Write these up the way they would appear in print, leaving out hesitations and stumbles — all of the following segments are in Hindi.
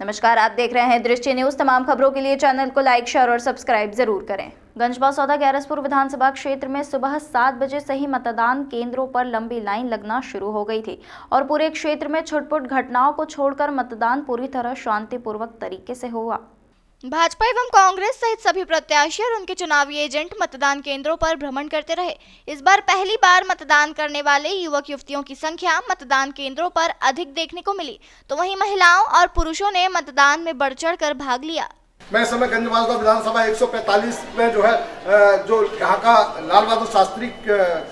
नमस्कार, आप देख रहे हैं दृष्टि न्यूज। तमाम खबरों के लिए चैनल को लाइक, शेयर और सब्सक्राइब जरूर करें। गंजबासौदा ग्यारसपुर विधानसभा क्षेत्र में सुबह 7 बजे से ही मतदान केंद्रों पर लंबी लाइन लगना शुरू हो गई थी और पूरे क्षेत्र में छुटपुट घटनाओं को छोड़कर मतदान पूरी तरह शांतिपूर्वक तरीके से हुआ। भाजपा एवं कांग्रेस सहित सभी प्रत्याशी और उनके चुनावी एजेंट मतदान केंद्रों पर भ्रमण करते रहे। इस बार पहली बार मतदान करने वाले युवक युवतियों की संख्या मतदान केंद्रों पर अधिक देखने को मिली, तो वहीं महिलाओं और पुरुषों ने मतदान में बढ़ चढ़कर भाग लिया। मैं इस समय गंजबासौदा विधानसभा 145 में जो है जो यहाँ का लाल बहादुर शास्त्री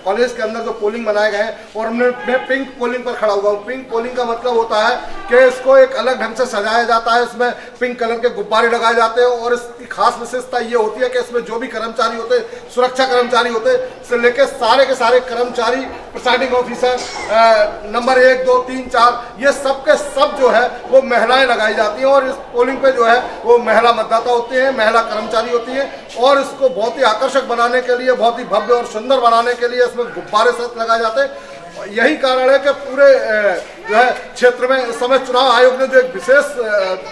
कॉलेज के अंदर जो पोलिंग बनाए गए हैं और मैं पिंक पोलिंग पर खड़ा हुआ हूँ। पिंक पोलिंग का मतलब होता है कि इसको एक अलग ढंग से सजाया जाता है, इसमें पिंक कलर के गुब्बारे लगाए जाते हैं और इसकी खास विशेषता ये होती है कि इसमें जो भी कर्मचारी होते, सुरक्षा कर्मचारी होते से लेकर सारे के सारे कर्मचारी, प्रिसाइडिंग ऑफिसर, नंबर 1, 2, 3, 4, ये सब के सब जो है वो महिलाएं लगाई जाती हैं और इस पोलिंग पे जो है वो महिला मतदाता होते हैं, महिला कर्मचारी होती हैं और इसको बहुत ही आकर्षक बनाने के लिए, बहुत ही भव्य और सुंदर बनाने के लिए इसमें गुब्बारे सहित लगाए जाते हैं। यही कारण है कि पूरे जो है क्षेत्र में इस समय चुनाव आयोग ने जो एक विशेष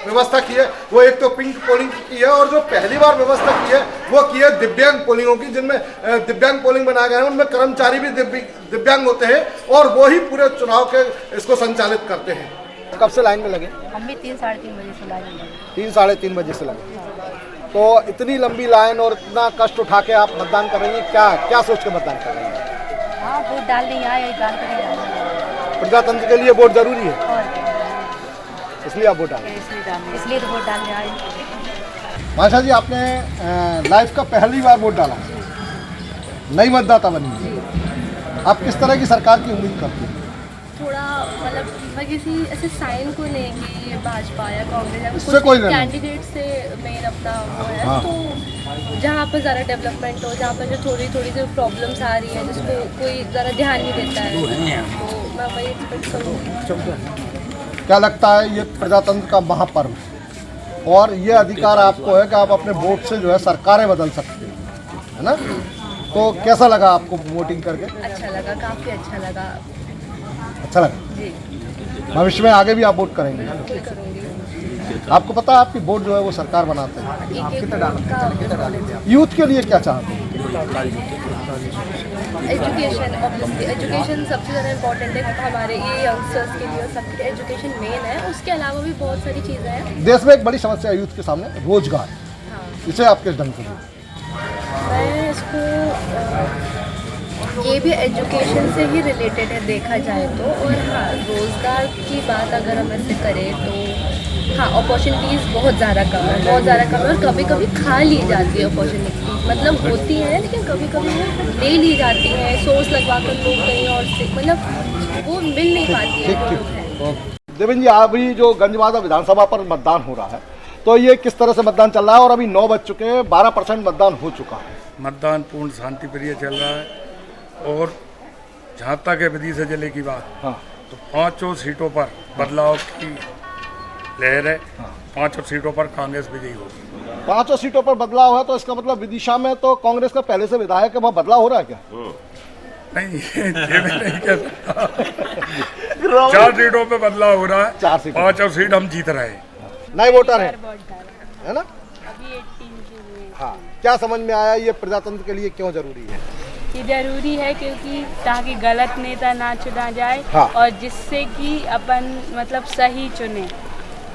व्यवस्था की है वो एक तो पिंक पोलिंग की है और जो पहली बार व्यवस्था की है वो की है दिव्यांग पोलिंगों की, जिनमें दिव्यांग पोलिंग बनाए गए हैं। उनमें कर्मचारी भी दिव्यांग होते हैं और वो ही पूरे चुनाव के इसको संचालित करते हैं। कब से लाइन में लगे? हम भी 3 साढ़े 3 बजे से लाइन में लगे। 3 साढ़े 3 बजे से लगे। तो इतनी लंबी लाइन और इतना कष्ट उठा के आप मतदान कर रही हैं, क्या सोच के मतदान कर रही हैं? हाँ, वोट डालने आए, जानकारी डालने। प्रजातंत्र के लिए वोट जरूरी है, और इसलिए आप वोट डालें। इसलिए तो वोट डालने आए। माशा जी, आपने लाइफ का पहली बार वोट डाला, नई मतदाता बनी, आप किस तरह की सरकार की उम्मीद करती हैं? थोड़ा मतलब मैं किसी ऐसे साइन को नहीं कि ये भाजपा या कांग्रेस या इससे कोई नहीं, कैंडिडेट से मेन अपना वो है। हाँ। तो जहाँ पर ज़्यादा डेवलपमेंट हो, जहाँ पर जो थोड़ी थोड़ी सी प्रॉब्लम्स आ रही है जिसको कोई ज़्यादा ध्यान नहीं देता है, तो मैं वही एक्सपेक्ट करूँगी। क्या लगता है ये प्रजातंत्र का महापर्व और ये अधिकार आपको है कि आप अपने वोट से जो है सरकारें बदल सकते हैं, है ना? तो कैसा लगा आपको वोटिंग करके? अच्छा लगा, काफ़ी अच्छा लगा। अच्छा लगा जी, भविष्य में आगे भी आप वोट करेंगे? करूँगी। आपको पता है आपकी वोट जो है वो सरकार बनाते हैं। यूथ के लिए क्या चाहते हैं? एजुकेशन सबसे ज़्यादा इम्पोर्टेंट है हमारे ये यंगस्टर्स के लिए, और सबके एजुकेशन मेन है। उसके अलावा भी बहुत सारी चीज़ें हैं। देश में एक बड़ी समस्या है यूथ के सामने, रोजगार। हाँ, इसे आप किस ढंग से? मैं इसको ये भी एजुकेशन से ही रिलेटेड है देखा जाए तो। और हाँ, रोज़गार की बात अगर हम ऐसे करें तो हाँ, अपॉर्चुनिटीज़ बहुत ज़्यादा कम है, बहुत ज़्यादा कम है और कभी कभी खा ली जाती है अपॉर्चुनिटी। मतलब होती है लेकिन कभी कभी वो ले ली जाती है, सोर्स लगवा कर लोग कहीं और से, मतलब वो मिल नहीं पाती है। देवेंद्र जी, अभी जो गंजबासौदा विधानसभा पर मतदान हो रहा है, तो ये किस तरह से मतदान चल रहा है? और अभी 9 बज चुके हैं, 12% मतदान हो चुका है। मतदान पूर्ण शांतिप्रिय चल रहा है और जहाँ तक है विधि से जले की बात, हाँ, तो 5 सीटों पर बदलाव की लहर है। 5 सीटों पर कांग्रेस विजयी होगी। 5 सीटों पर बदलाव है, तो इसका मतलब विदिशा में तो कांग्रेस का पहले से विधायक है, वहाँ बदलाव हो रहा है क्या? नहीं, ये मैं नहीं कह सकता। 4 सीटों पे बदलाव हो रहा है। 4 सीटों, 5 सीट हम जीत रहे हैं। नए वोटर है ना? हाँ, क्या समझ में आया ये प्रजातंत्र के लिए क्यों जरूरी है? ये जरूरी है क्योंकि ताकि गलत नेता ना चुना जाए, हाँ। और जिससे कि अपन मतलब सही चुने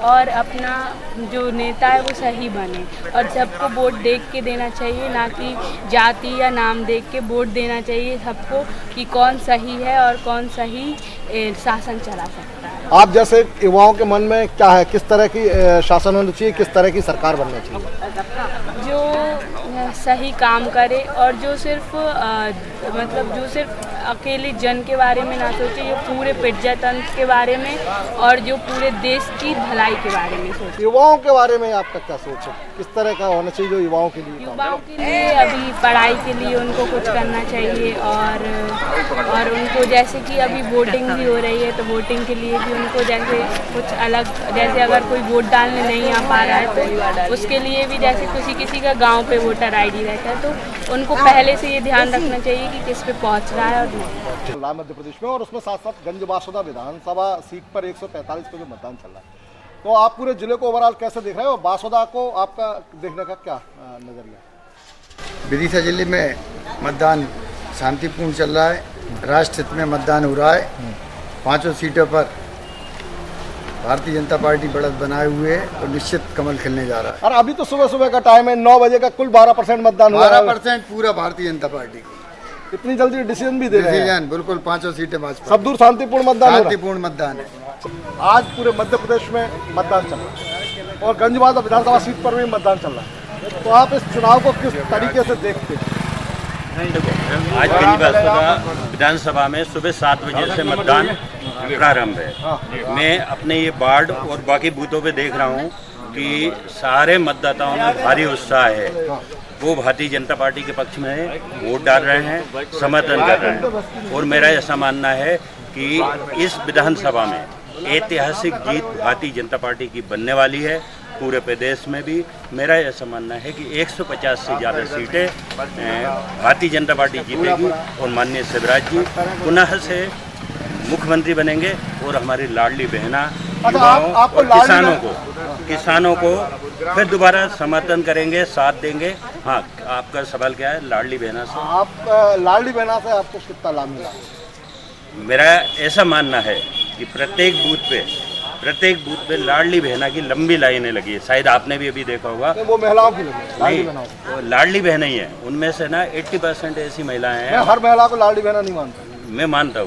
और अपना जो नेता है वो सही बने। और सबको वोट देख के देना चाहिए, ना कि जाति या नाम देख के वोट देना चाहिए सबको कि कौन सही है और कौन सही शासन चला सकता है। आप जैसे युवाओं के मन में क्या है, किस तरह की शासन होना चाहिए, किस तरह की सरकार बनना चाहिए? जो सही काम करे और जो सिर्फ मतलब जो सिर्फ अकेले जन के बारे में ना सोचे, ये पूरे प्रजातंत्र के बारे में और जो पूरे देश की भलाई के बारे में सोचे। युवाओं के बारे में आपका क्या सोच है, किस तरह का होना चाहिए जो युवाओं के लिए? युवाओं के लिए अभी पढ़ाई के लिए उनको कुछ करना चाहिए और उनको जैसे कि अभी वोटिंग भी हो रही है, तो वोटिंग के लिए भी उनको जैसे कुछ अलग, जैसे अगर कोई वोट डालने नहीं आ पा रहा है तो उसके लिए भी जैसे किसी का गांव पे वोटर आईडी रहता है, तो उनको पहले से ये ध्यान रखना चाहिए कि किस पे पहुंच रहा है और नहीं। मध्य प्रदेश में, और उसमें साथ साथ गंजबासौदा विधानसभा सीट पर 145 पे जो मतदान चल रहा है, तो आप पूरे जिले को ओवरऑल कैसे देख रहे हो, बासोदा को आपका देखने का क्या नजरिया? विदिशा जिले में मतदान शांतिपूर्ण चल रहा है, राष्ट्र हित में मतदान हो रहा है। 5 सीटों पर भारतीय जनता पार्टी बढ़त बनाए हुए है और निश्चित कमल खिलने जा रहा है। और अभी तो सुबह सुबह का टाइम है, 9 बजे का, कुल 12% मतदान हुआ है। 12% पूरा भारतीय जनता पार्टी को। इतनी जल्दी डिसीजन भी दे रहे हैं? डिसीजन बिल्कुल, 5 सीटें भाजपा। सब दूर शांतिपूर्ण मतदान हो रहा है? शांतिपूर्ण मतदान है। आज पूरे मध्य प्रदेश में मतदान चल रहा है और गंजबाजा विधानसभा सीट पर भी मतदान चल रहा है, तो आप इस चुनाव को किस तरीके से देखते हैं? आज गंजबाजा विधानसभा में सुबह 7 बजे से मतदान प्रारंभ है। मैं अपने ये वार्ड और बाकी बूथों पे देख रहा हूँ कि सारे मतदाताओं में भारी उत्साह है। वो भारतीय जनता पार्टी के पक्ष में वोट डाल रहे हैं, समर्थन कर रहे हैं। और मेरा ऐसा मानना है कि इस विधानसभा में ऐतिहासिक जीत भारतीय जनता पार्टी की बनने वाली है। पूरे प्रदेश में भी मेरा ऐसा मानना है कि 150 से ज़्यादा सीटें भारतीय जनता पार्टी जीतेगी और माननीय शिवराज जी पुनः से मुख्यमंत्री बनेंगे और हमारी लाडली बहना युवाओं और किसानों को फिर दोबारा समर्थन करेंगे, साथ देंगे। हाँ, आपका सवाल क्या है लाडली बहना से? आप लाडली बहना से आपको कितना लाभ मिला? मेरा ऐसा मानना है कि प्रत्येक बूथ पे लाडली बहना की लंबी लाइनें लगी है। शायद आपने भी अभी देखा होगा। वो महिलाओं की लगी, वो लाडली बहना ही है। उनमें से ना 80% ऐसी महिलाएं हैं। मैं हर महिला को लाडली बहना नहीं मानता। मैं मानता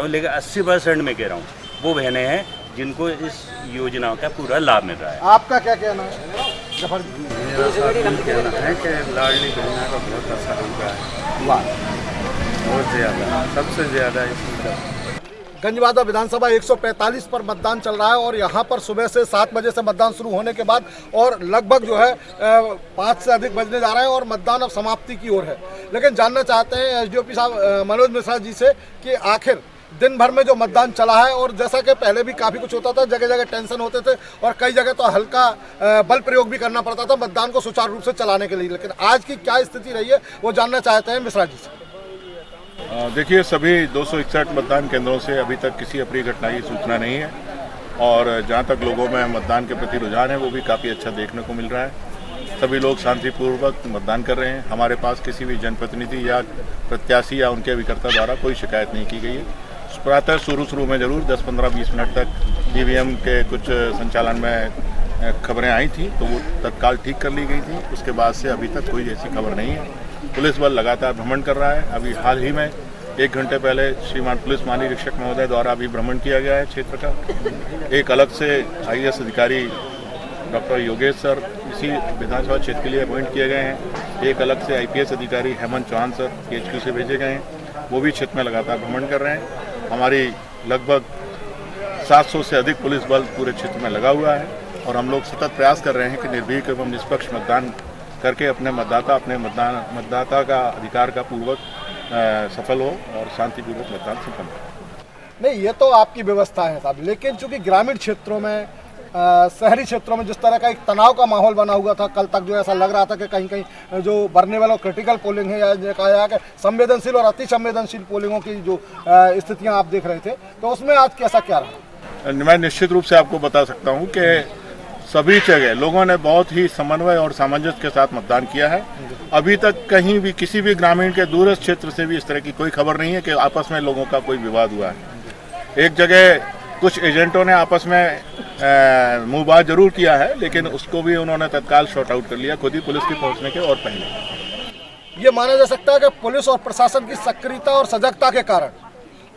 हूँ, लेकिन 80% में कह रहा हूँ वो बहनें हैं जिनको इस योजनाओं का पूरा लाभ मिल रहा है। आपका क्या कहना है? मेरा कहना है कि लाडली बहना का बहुत असर हो रहा है, बहुत ज़्यादा, सबसे ज़्यादा। गंजबाजा विधानसभा 145 पर मतदान चल रहा है और यहाँ पर सुबह से 7 बजे से मतदान शुरू होने के बाद और लगभग जो है 5 से अधिक बजने जा रहे हैं और मतदान अब समाप्ति की ओर है। लेकिन जानना चाहते हैं एसडीओपी साहब मनोज मिश्रा जी से कि आखिर दिन भर में जो मतदान चला है, और जैसा कि पहले भी काफ़ी कुछ होता था, जगह जगह टेंशन होते थे और कई जगह तो हल्का बल प्रयोग भी करना पड़ता था मतदान को सुचारू रूप से चलाने के लिए, लेकिन आज की क्या स्थिति रही है वो जानना चाहते हैं मिश्रा जी से। देखिए, सभी 261 मतदान केंद्रों से अभी तक किसी अप्रिय घटना की सूचना नहीं है और जहां तक लोगों में मतदान के प्रति रुझान है वो भी काफ़ी अच्छा देखने को मिल रहा है। सभी लोग शांतिपूर्वक मतदान कर रहे हैं। हमारे पास किसी भी जनप्रतिनिधि या प्रत्याशी या उनके अभिकर्ता द्वारा कोई शिकायत नहीं की गई है। प्रातः शुरू में जरूर 10, 15, 20 मिनट तक ईवीएम के कुछ संचालन में खबरें आई थी तो वो तत्काल ठीक कर ली गई थी। उसके बाद से अभी तक कोई ऐसी खबर नहीं है। पुलिस बल लगातार भ्रमण कर रहा है। अभी हाल ही में 1 घंटे पहले श्रीमान पुलिस महानिरीक्षक महोदय द्वारा अभी भ्रमण किया गया है क्षेत्र का। एक अलग से IAS अधिकारी डॉक्टर योगेश सर इसी विधानसभा क्षेत्र के लिए अपॉइंट किए गए हैं। एक अलग से IPS अधिकारी हेमंत चौहान सर PHQ से भेजे गए हैं, वो भी क्षेत्र में लगातार भ्रमण कर रहे हैं। हमारी लगभग 700 से अधिक पुलिस बल पूरे क्षेत्र में लगा हुआ है और हम लोग सतत प्रयास कर रहे हैं कि निर्भीक एवं निष्पक्ष मतदान करके अपने मतदाता का अधिकार का पूर्वक सफल हो और शांतिपूर्वक मतदान संपन्न हो। नहीं, ये तो आपकी व्यवस्था है साहब, लेकिन चूंकि ग्रामीण क्षेत्रों में शहरी क्षेत्रों में जिस तरह का एक तनाव का माहौल बना हुआ था, कल तक जो ऐसा लग रहा था कि कहीं कहीं जो भरने वाला क्रिटिकल पोलिंग है या कहा जाए कि संवेदनशील और अति संवेदनशील पोलिंगों की जो स्थितियां आप देख रहे थे, तो उसमें आज कैसा क्या रहा? मैं निश्चित रूप से आपको बता सकता हूं कि सभी जगह लोगों ने बहुत ही समन्वय और सामंजस्य के साथ मतदान किया है। अभी तक कहीं भी किसी भी ग्रामीण के दूरस्थ क्षेत्र से भी इस तरह की कोई खबर नहीं है कि आपस में लोगों का कोई विवाद हुआ है। एक जगह कुछ एजेंटों ने आपस में मुंहबाज जरूर किया है, लेकिन उसको भी उन्होंने तत्काल शॉर्ट आउट कर लिया खुद ही पुलिस के पहुंचने के और पहले। ये माना जा सकता है कि पुलिस और प्रशासन की सक्रियता और सजगता के कारण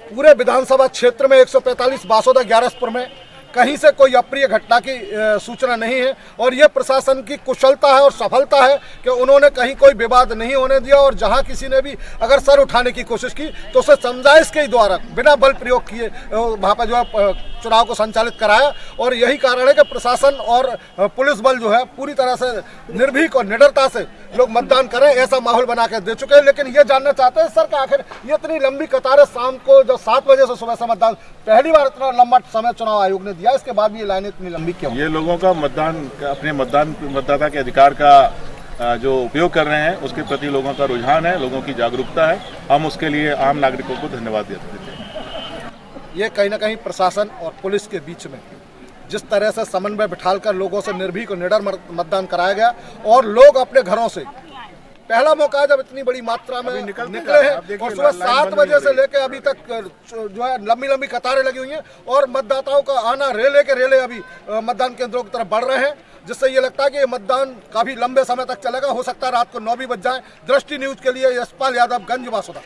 पूरे विधानसभा क्षेत्र में 145 बासोदा ग्यारसपुर में कहीं से कोई अप्रिय घटना की सूचना नहीं है और यह प्रशासन की कुशलता है और सफलता है कि उन्होंने कहीं कोई विवाद नहीं होने दिया और जहां किसी ने भी अगर सर उठाने की कोशिश की तो उसे समझाइश के द्वारा बिना बल प्रयोग किए वहां पर जो है चुनाव को संचालित कराया। और यही कारण है कि प्रशासन और पुलिस बल जो है पूरी तरह से निर्भीक और निडरता से लोग मतदान करें ऐसा माहौल बना के दे चुके हैं। लेकिन ये जानना चाहते हैं सर कि आखिर ये इतनी लंबी कतारें शाम को जब 7 बजे से सुबह से मतदान, पहली बार इतना लंबा समय चुनाव आयोग ने दिया, इसके बाद भी ये लाइनें इतनी लंबी क्यों? ये लोगों का अपने मतदाता के अधिकार का जो उपयोग कर रहे हैं उसके प्रति लोगों का रुझान है, लोगों की जागरूकता है। हम उसके लिए आम नागरिकों को धन्यवाद देते हैं। ये कहीं ना कहीं प्रशासन और पुलिस के बीच में जिस तरह से समन्वय बिठाकर लोगों से निर्भीक और निडर मतदान कराया गया और लोग अपने घरों से पहला मौका है जब इतनी बड़ी मात्रा में निकले हैं और सुबह 7 बजे से लेकर अभी तक जो है लंबी लंबी कतारें लगी हुई हैं और मतदाताओं का आना रेले के रेले अभी मतदान केंद्रों की तरफ बढ़ रहे हैं, जिससे ये लगता है कि ये मतदान काफी लंबे समय तक चलेगा। हो सकता है रात को 9 भी बज जाए। दृष्टि न्यूज के लिए यशपाल यादव, गंज बासुदा।